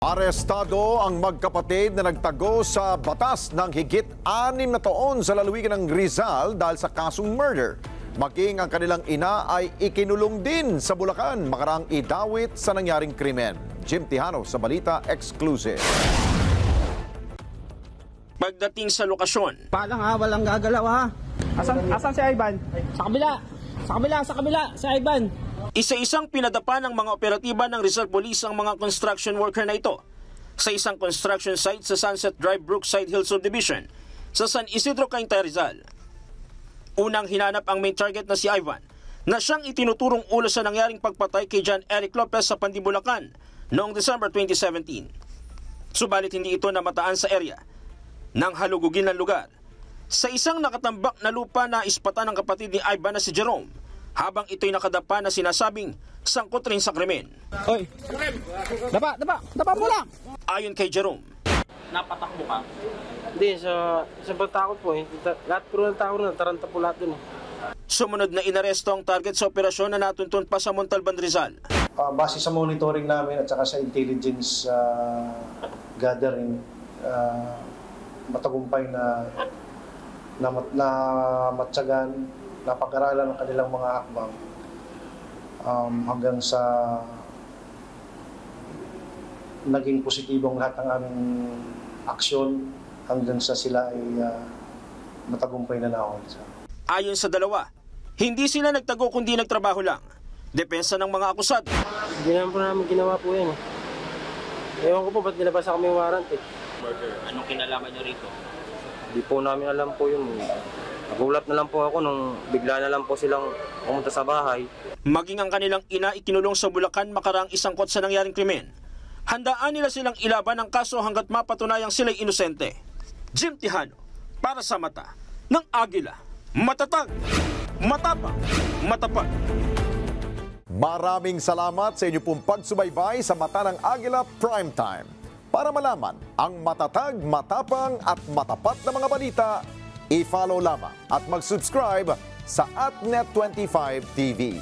Arestado ang magkapatid na nagtago sa batas ng higit 6 na taon sa lalawigan ng Rizal dahil sa kasong murder. Maging ang kanilang ina ay ikinulong din sa Bulacan makaraang idawit sa nangyaring krimen. Jim Tijano sa Balita Exclusive. Pagdating sa lokasyon, Palang ha, walang gagalaw ha. Asan si Ivan? Sa kabila, si Ivan. isa-isang pinadapa ng mga operatiba ng Rizal Police ang mga construction worker na ito sa isang construction site sa Sunset Drive, Brookside Hills Subdivision sa San Isidro, Cainta, Rizal. Unang hinanap ang main target na si Ivan na siyang itinuturong ulo sa nangyaring pagpatay kay John Eric Lopez sa Pandibulacan noong December 2017. Subalit hindi ito namataan sa area ng halugugin ng lugar sa isang nakatambak na lupa na ispatan ng kapatid ni Ivan na si Jerome habang ito'y nakadapa na sinasabing sangkot rin sa krimen. Oy, dapa mo lang. Ayon kay Jerome, Napatakbo ka? Hindi, sa pagtakot po. Lahat po ng tao na, taranta po lahat dun. sumunod na inaresto ang target sa operasyon na natuntun pa sa Montalban, Rizal. Base sa monitoring namin at saka sa intelligence gathering, matagumpay na matyagan, napag-aralan ng kanilang mga akbang hanggang sa naging positibong lahat ng aming aksyon hanggang sa sila ay matagumpay na naon. Ayon sa dalawa, hindi sila nagtago kundi nagtrabaho lang. Depensa ng mga akusado. Hindi naman po namin ginawa po yan. Ewan ko po, ba't nilabasa kami yung warrant eh. Anong kinalaman nyo rito? Hindi po namin alam po yun. Nagulat na lang po ako nung bigla na lang po silang pumunta sa bahay. Maging ang kanilang ina ikinulong sa Bulacan makaraang isangkot sa nangyaring krimen. Handaan nila silang ilaban ang kaso hanggat mapatunayang sila'y inosente. Jim Tijano, para sa mata ng Agila. Matatag, matapang, matapat. Maraming salamat sa inyo pong pagsubaybay sa Mata ng Agila Primetime. Para malaman ang matatag, matapang at matapat na mga balita, i-follow lamang at mag-subscribe sa @net25tv.